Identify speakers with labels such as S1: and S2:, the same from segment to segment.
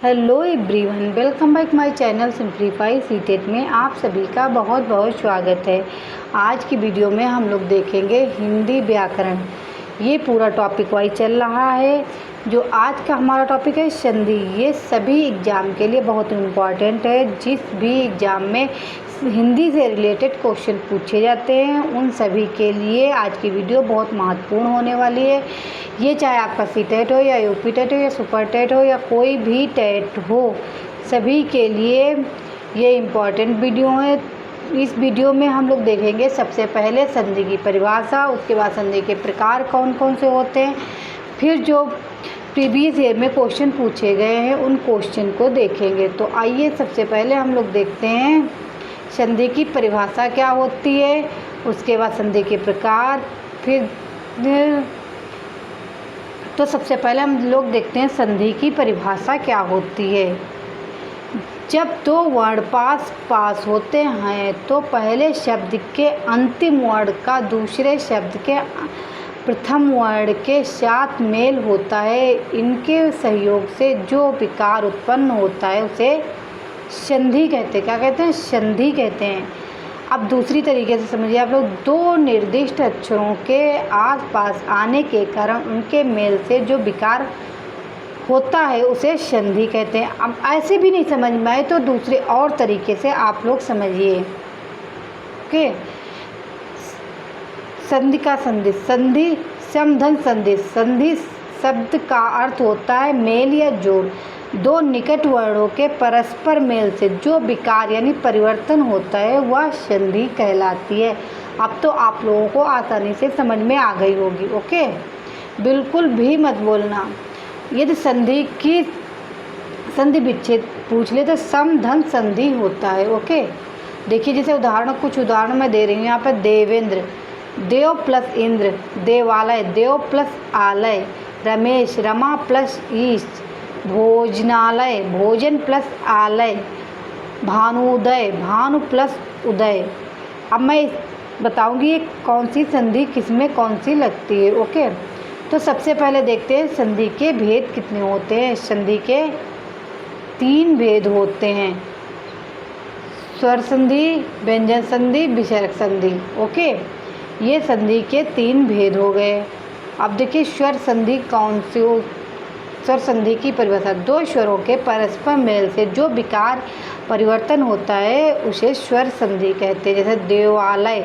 S1: Hello everyone, welcome back my channel simplify CTET में आप सभी का बहुत बहुत स्वागत है। आज की वीडियो में हम लोग देखेंगे हिंदी व्याकरण। ये पूरा टॉपिक वाइज चल रहा है। जो आज का हमारा टॉपिक है संधि, ये सभी एग्ज़ाम के लिए बहुत इम्पॉर्टेंट है। जिस भी एग्ज़ाम में हिंदी से रिलेटेड क्वेश्चन पूछे जाते हैं उन सभी के लिए आज की वीडियो बहुत महत्वपूर्ण होने वाली है। ये चाहे आपका सीटेट हो या यूपी टेट हो या सुपर टेट हो या कोई भी टेट हो, सभी के लिए ये इम्पॉर्टेंट वीडियो है। इस वीडियो में हम लोग देखेंगे सबसे पहले संधि की परिभाषा, उसके बाद संधि के प्रकार कौन कौन से होते हैं, फिर जो प्रीवियस ईयर में क्वेश्चन पूछे गए हैं उन क्वेश्चन को देखेंगे। तो आइए सबसे पहले हम लोग देखते हैं संधि की परिभाषा क्या होती है, उसके बाद संधि के प्रकार, फिर तो सबसे पहले हम लोग देखते हैं संधि की परिभाषा क्या होती है। जब दो वर्ण पास होते हैं तो पहले शब्द के अंतिम वर्ण का दूसरे शब्द के प्रथम वर्ण के साथ मेल होता है। इनके सहयोग से जो विकार उत्पन्न होता है उसे संधि कहते हैं। क्या कहते हैं? संधि कहते हैं। अब दूसरी तरीके से समझिए आप लोग, दो निर्दिष्ट अक्षरों के आसपास आने के कारण उनके मेल से जो विकार होता है उसे संधि कहते हैं। अब ऐसे भी नहीं समझ में आए तो दूसरे और तरीके से आप लोग समझिए। ओके, संधि का संधि, संधि समधन संधि। संधि शब्द का अर्थ होता है मेल या जोड़। दो निकट वर्णों के परस्पर मेल से जो विकार यानी परिवर्तन होता है वह संधि कहलाती है। अब तो आप लोगों को आसानी से समझ में आ गई होगी। ओके, बिल्कुल भी मत बोलना। यदि संधि विच्छेद पूछ ले तो समधन संधि होता है। ओके, देखिए जैसे कुछ उदाहरण मैं दे रही हूँ यहाँ पर। देवेंद्र, देव प्लस इंद्र, देवालय, देव प्लस आलय। रमेश, रमा प्लस ईश, भोजनालय, भोजन प्लस आलय। भानुदय, भानु प्लस उदय। अब मैं बताऊंगी ये कौन सी संधि किस में कौन सी लगती है। ओके, तो सबसे पहले देखते हैं संधि के भेद कितने होते हैं। संधि के 3 भेद होते हैं, स्वर संधि, व्यंजन संधि, विसर्ग संधि। ओके, ये संधि के 3 भेद हो गए। अब देखिए स्वर संधि कौन सी हो। स्वर संधि की परिभाषा, दो स्वरों के परस्पर मेल से जो विकार परिवर्तन होता है उसे स्वर संधि कहते हैं। जैसे देवालय,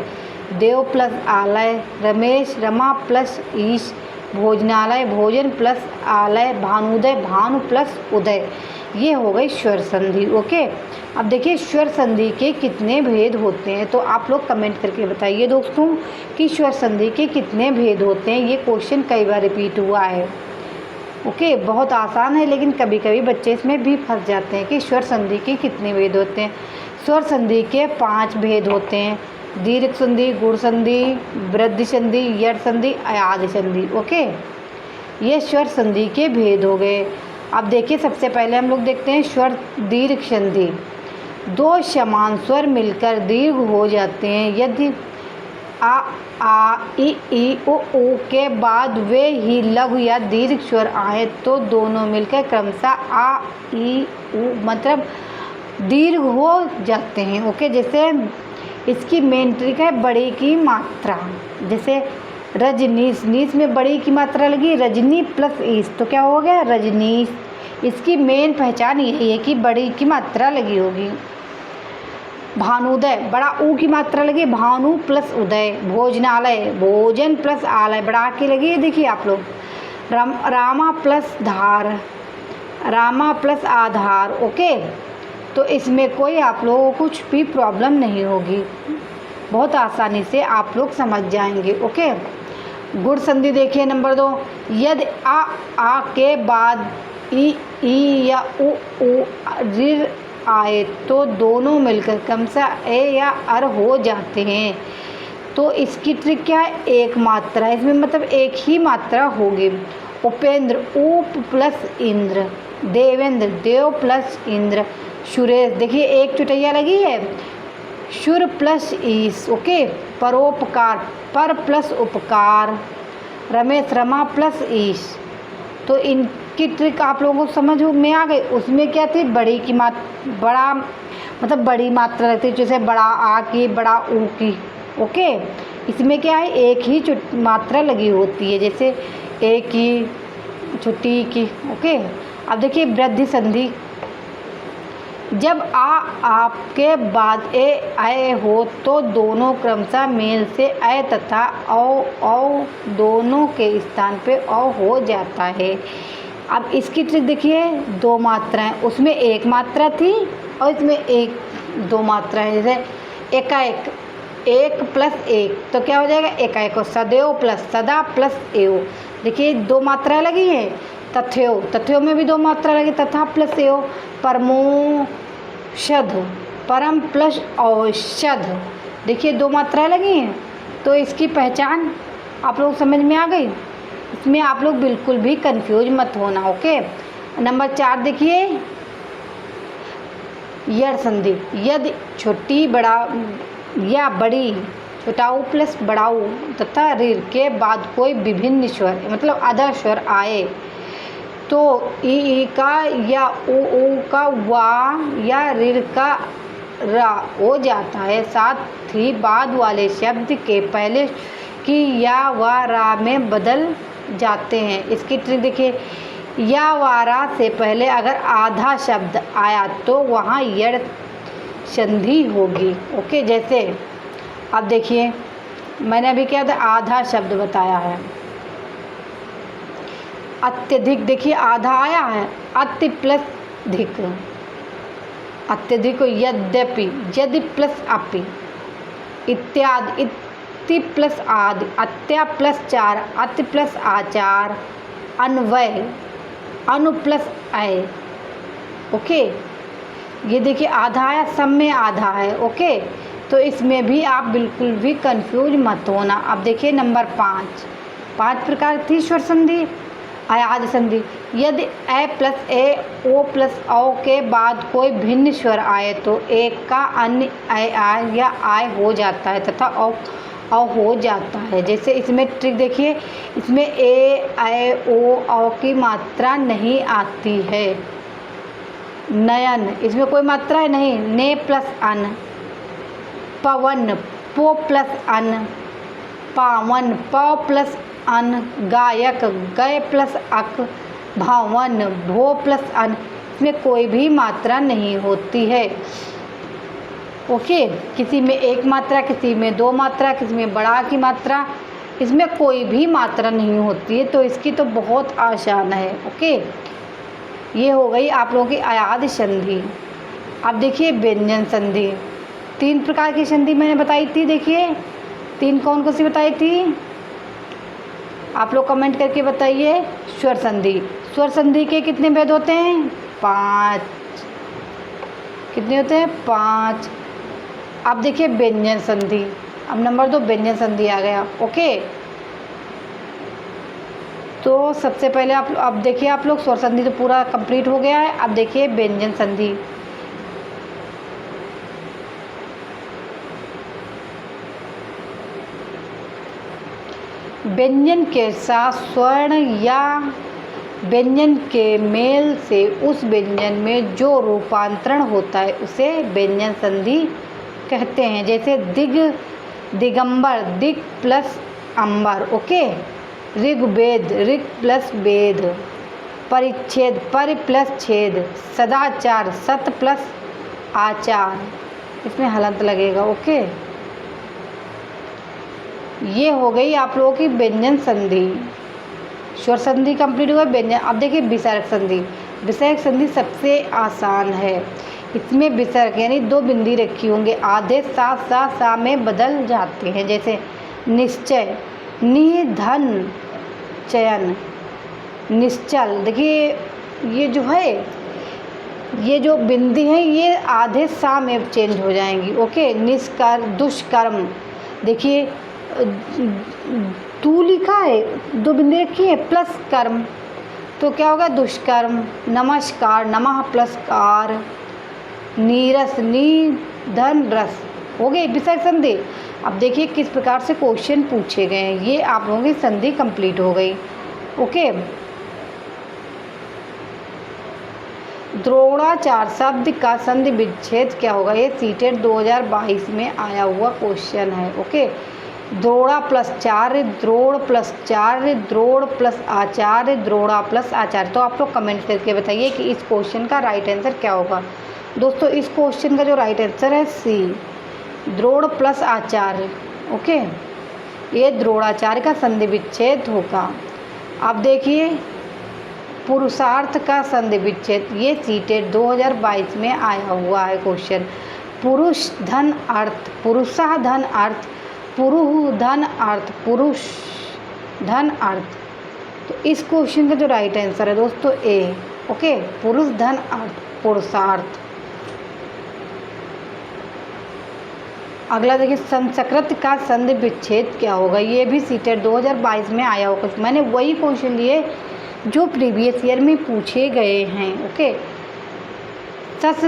S1: देव प्लस आलय। रमेश, रमा प्लस ईश। भोजनालय, भोजन प्लस आलय। भानुदय, भानु प्लस उदय। ये हो गई स्वर संधि। ओके, अब देखिए स्वर संधि के कितने भेद होते हैं, तो आप लोग कमेंट करके बताइए दोस्तों कि स्वर संधि के कितने भेद होते हैं। ये क्वेश्चन कई बार रिपीट हुआ है। ओके, बहुत आसान है लेकिन कभी कभी बच्चे इसमें भी फंस जाते हैं कि स्वर संधि के कितने भेद होते हैं। स्वर संधि के 5 भेद होते हैं, दीर्घ संधि, गुण संधि, वृद्धि संधि, यट संधि, अयाद संधि। ओके, ये स्वर संधि के भेद हो गए। अब देखिए सबसे पहले हम लोग देखते हैं स्वर दीर्घ संधि। दो समान स्वर मिलकर दीर्घ हो जाते हैं। यदि आ ई उ के बाद वे ही लघु या दीर्घ स्वर आए तो दोनों मिलकर क्रमशः आ ई उ मतलब दीर्घ हो जाते हैं। ओके, जैसे इसकी मेन ट्रिक है बड़ी की मात्रा। जैसे रजनीश, नीस में बड़ी की मात्रा लगी, रजनी प्लस ईस तो क्या हो गया रजनीश। इसकी मेन पहचान यही है कि बड़ी की मात्रा लगी होगी। भानुदय, बड़ा ऊ की मात्रा लगी, भानु प्लस उदय। भोजनालय, भोजन प्लस आलय, बड़ा की लगी, देखिए आप लोग। रामा प्लस धार, रामा प्लस आधार। ओके, तो इसमें कोई आप लोगों को कुछ भी प्रॉब्लम नहीं होगी, बहुत आसानी से आप लोग समझ जाएंगे। ओके, गुण संधि देखिए नंबर 2। यदि आ के बाद ई या उ ऋ आए तो दोनों मिलकर क्रमशः ए या अर हो जाते हैं। तो इसकी ट्रिक क्या है, एक मात्रा, इसमें मतलब एक ही मात्रा होगी। उपेंद्र, उप प्लस इंद्र। देवेंद्र, देव प्लस इंद्र। सुरेश, देखिए एक चुटैया लगी है, शुर प्लस ईस। ओके, परोपकार, पर प्लस उपकार। रमेश, रमा प्लस ईश। तो इन इसकी ट्रिक आप लोगों को समझ में आ गई। उसमें क्या थी, बड़ी की बड़ा मतलब बड़ी मात्रा लगती है, जैसे बड़ा आ की, बड़ा ऊ की। ओके, इसमें क्या है, एक ही मात्रा लगी होती है, जैसे एक की, छुट्टी की। ओके, अब देखिए वृद्धि संधि। जब आपके बाद ए आए हो तो दोनों क्रमशः मेल से अ तथा औ दोनों के स्थान पे अ हो जाता है। अब इसकी ट्रिक देखिए, दो मात्राएं, उसमें एक मात्रा थी और इसमें एक दो मात्राएं, जैसे एकाएक, एक प्लस एक, तो क्या हो जाएगा, एकाएक। सदैव प्लस सदा प्लस एव, देखिए दो मात्राएं लगी हैं। तथ्यो, तथ्यो में भी दो मात्रा लगी, तथा प्लस एव। परमोषध, परम प्लस औषध, देखिए दो मात्राएं लगी हैं। तो इसकी पहचान आप लोग समझ में आ गई। इसमें आप लोग बिल्कुल भी कंफ्यूज मत होना। ओके, नंबर 4 देखिए, यड़ संधि। यदि छोटी बड़ा या बड़ी, छोटाऊ प्लस बड़ाऊ तथा ऋ के बाद कोई विभिन्न स्वर मतलब आधा स्वर आए तो ई का या ऊ का वा या ऋ का रा हो जाता है। साथ ही बाद वाले शब्द के पहले की या व रा में बदल जाते हैं। इसकी ट्रिक देखिए, या व रा से पहले अगर आधा शब्द आया तो वहाँ यड़ संधि होगी। ओके, जैसे अब देखिए मैंने अभी क्या था, आधा शब्द बताया है। अत्यधिक, देखिए आधा आया है, अति प्लस धिक, अत्यधिक को यद्यपि, यदि प्लस अपि, इत्यादि, इति प्लस आदि, अत्या प्लस चार, अति प्लस आचार, अन्वय, अनु प्लस अय। ओके, ये देखिए आधा आया, सब में आधा है। ओके, तो इसमें भी आप बिल्कुल भी कंफ्यूज मत होना। अब देखिए नंबर 5, 5 प्रकार थी स्वर संधि। अयाद संधि, यदि ए प्लस ए ओ प्लस औ के बाद कोई भिन्न स्वर आए तो एक का अन्य ऐ आय या आय हो जाता है तथा औ हो जाता है। जैसे इसमें ट्रिक देखिए, इसमें ए ऐ ओ औ की मात्रा नहीं आती है। नयन, इसमें कोई मात्रा है नहीं। ने प्लस अन, पवन, पो प्लस अन, पावन, प प्लस अन, गायक, गय प्लस अक, भावन, भो प्लस अन, इसमें कोई भी मात्रा नहीं होती है। ओके, किसी में एक मात्रा, किसी में दो मात्रा, किसी में बड़ा की मात्रा, इसमें कोई भी मात्रा नहीं होती है। तो इसकी तो बहुत आसान है। ओके, ये हो गई आप लोगों की अयाद संधि। अब देखिए व्यंजन संधि। 3 प्रकार की संधि मैंने बताई थी। देखिए 3 कौन कौन सी बताई थी, आप लोग कमेंट करके बताइए। स्वर संधि, स्वर संधि के कितने भेद होते हैं, 5। कितने होते हैं, 5। अब देखिए व्यंजन संधि। अब नंबर 2 व्यंजन संधि आ गया। ओके, तो सबसे पहले आप अब देखिए, आप लोग स्वर संधि तो पूरा कंप्लीट हो गया है। अब देखिए व्यंजन संधि। व्यंजन के साथ स्वर्ण या व्यंजन के मेल से उस व्यंजन में जो रूपांतरण होता है उसे व्यंजन संधि कहते हैं। जैसे दिग, दिगंबर, दिग प्लस अंबर। ओके, ऋग्वेद, ऋग प्लस वेद, परिच्छेद, परि प्लस छेद, सदाचार, सत प्लस आचार, इसमें हलंत लगेगा। ओके, ये हो गई आप लोगों की व्यंजन संधि। स्वर संधि कंप्लीट हुआ, व्यंजन। अब देखिए विसर्ग संधि। विसर्ग संधि सबसे आसान है। इसमें विसर्ग यानी 2 बिंदी रखी होंगे, आधे सा में बदल जाते हैं। जैसे निश्चय, निधन, चयन, निश्चल। देखिए ये जो है, ये जो बिंदी है ये आधे सा में चेंज हो जाएंगी। ओके, निष्कर्म, दुष्कर्म, देखिए तू लिखा है, 2 बिंदी रखी है, प्लस कर्म, तो क्या होगा, दुष्कर्म। नमस्कार, नमः प्लस कार, नीरस, निधन रस, हो गई विसर्ग संधि। अब देखिए किस प्रकार से क्वेश्चन पूछे गए हैं। ये आप लोगों की संधि कंप्लीट हो गई। ओके, द्रोणाचार शब्द का संधि विच्छेद क्या होगा? ये सीटेट 2022 में आया हुआ क्वेश्चन है। ओके, द्रोणा प्लस चार्य, द्रोण प्लस चार्य, द्रोण प्लस आचार्य, द्रोणा प्लस आचार्य। तो आप लोग कमेंट करके बताइए कि इस क्वेश्चन का राइट आंसर क्या होगा। दोस्तों, इस क्वेश्चन का जो राइट आंसर है सी, द्रोण प्लस आचार्य। ओके, ये द्रोणाचार्य का संधि विच्छेद होगा। अब देखिए, पुरुषार्थ का संधि विच्छेद, ये सीटेट 2022 में आया हुआ है क्वेश्चन। पुरुष धन अर्थ, पुरुषा धन अर्थ, पुरुष धन अर्थ, पुरुष धन अर्थ। तो इस क्वेश्चन का जो राइट आंसर है दोस्तों ए। ओके, पुरुष धन अर्थ, पुरुषार्थ। अगला देखिए, संस्कृत का संधि विच्छेद क्या होगा? ये भी सीटेट 2022 में आया होगा। मैंने वही क्वेश्चन लिए जो प्रीवियस ईयर में पूछे गए हैं। ओके, सस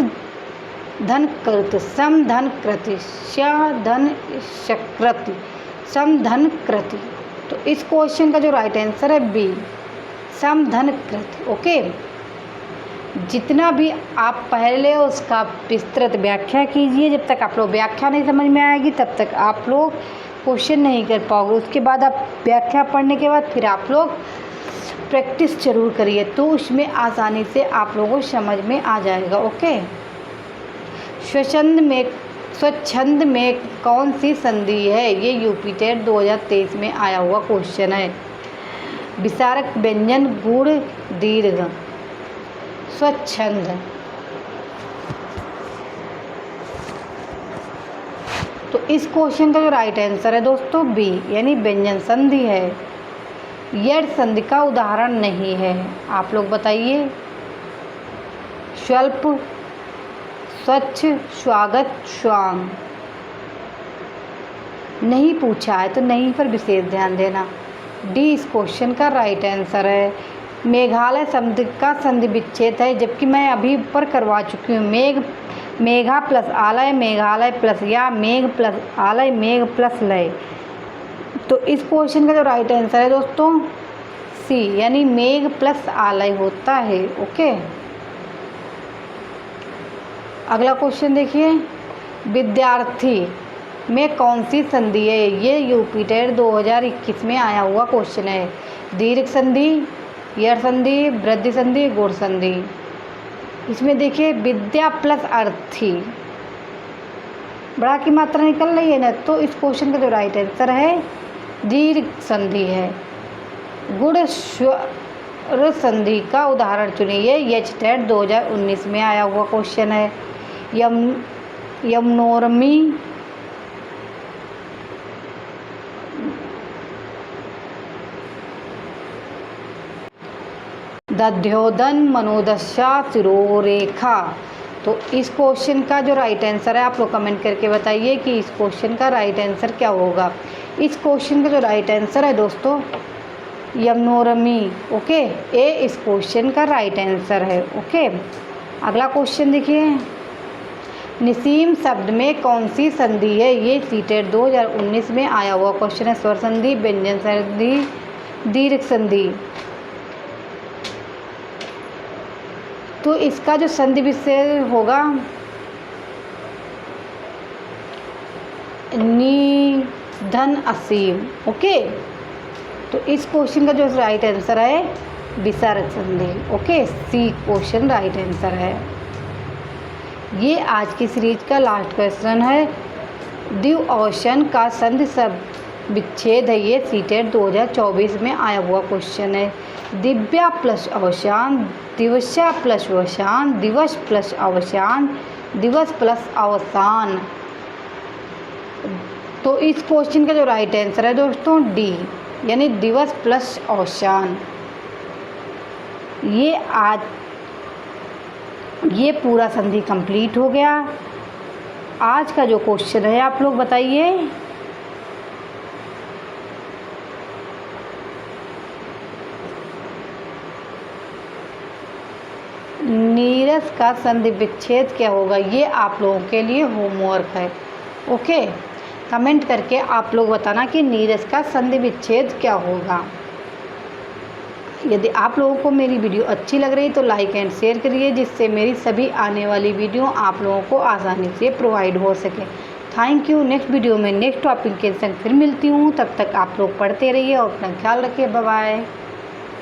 S1: धन कृत, सम धन कृति, श धन शकृति, सम धन कृति। तो इस क्वेश्चन का जो राइट आंसर है बी, सम धन कृति। ओके, जितना भी आप पहले उसका विस्तृत व्याख्या कीजिए, जब तक आप लोग व्याख्या नहीं समझ में आएगी तब तक आप लोग क्वेश्चन नहीं कर पाओगे। उसके बाद आप व्याख्या पढ़ने के बाद फिर आप लोग प्रैक्टिस जरूर करिए, तो उसमें आसानी से आप लोगों को समझ में आ जाएगा। ओके, स्वच्छंद में कौन सी संधि है? ये यूपीटेट 2023 में आया हुआ क्वेश्चन है। विसारक व्यंजन गुण दीर्घ, स्वच्छंद। तो इस क्वेश्चन का जो राइट आंसर है दोस्तों बी, यानी व्यंजन संधि है। यड संधि का उदाहरण नहीं है। आप लोग बताइए। स्वल्प, स्वच्छ, स्वागत, स्वांग। नहीं पूछा है तो नहीं पर विशेष ध्यान देना। डी इस क्वेश्चन का राइट आंसर है। मेघालय शब्द का संधि विच्छेद है, जबकि मैं अभी ऊपर करवा चुकी हूँ। मेघा प्लस आलय, मेघालय प्लस या, मेघ प्लस आलय, मेघ प्लस लय। तो इस क्वेश्चन का जो राइट आंसर है दोस्तों सी, यानी मेघ प्लस आलय होता है। ओके, अगला क्वेश्चन देखिए, विद्यार्थी में कौन सी संधि है? ये यूपीटेट 2021 में आया हुआ क्वेश्चन है। दीर्घ संधि, यड़ संधि, वृद्धि संधि, गुण संधि। इसमें देखिए विद्या प्लस अर्थी, बड़ा की मात्रा निकल रही है ना, तो इस क्वेश्चन का जो राइट आंसर है दीर्घ संधि है। गुण स्वर संधि का उदाहरण चुनिए। ये टेट 2019 में आया हुआ क्वेश्चन है। यमनोर्मी, दध्योदन, मनोदशा, शिरोरेखा। तो इस क्वेश्चन का जो राइट आंसर है आप लोग कमेंट करके बताइए कि इस क्वेश्चन का राइट आंसर क्या होगा। इस क्वेश्चन का जो राइट आंसर है दोस्तों यमनोरमी। ओके, ए इस क्वेश्चन का राइट आंसर है। ओके, अगला क्वेश्चन देखिए, निसीम शब्द में कौन सी संधि है? ये सीटेट 2019 में आया हुआ क्वेश्चन है। स्वर संधि, व्यंजन संधि, दीर्घ संधि। तो इसका जो संधि विच्छेद होगा निधन असीम। ओके, तो इस क्वेश्चन का जो राइट आंसर है विसर्ग संधि। ओके, सी क्वेश्चन राइट आंसर है। ये आज की सीरीज का लास्ट क्वेश्चन है। द्विअवसान का संधि शब्द विच्छेद है। ये सीटेट 2024 में आया हुआ क्वेश्चन है। दिव्या प्लस अवसान, दिवसा प्लस अवसान, दिवस प्लस अवसान, दिवस प्लस अवसान। तो इस क्वेश्चन का जो राइट आंसर है दोस्तों डी, यानी दिवस प्लस अवसान। ये पूरा संधि कंप्लीट हो गया। आज का जो क्वेश्चन है आप लोग बताइए। नीरस का संधि विच्छेद क्या होगा? ये आप लोगों के लिए होमवर्क है। ओके, कमेंट करके आप लोग बताना कि नीरस का संधि विच्छेद क्या होगा। यदि आप लोगों को मेरी वीडियो अच्छी लग रही तो लाइक एंड शेयर करिए, जिससे मेरी सभी आने वाली वीडियो आप लोगों को आसानी से प्रोवाइड हो सके। Thank you. नेक्स्ट वीडियो में नेक्स्ट टॉपिक के संग फिर मिलती हूँ। तब तक आप लोग पढ़ते रहिए और अपना ख्याल रखिए। Bye bye.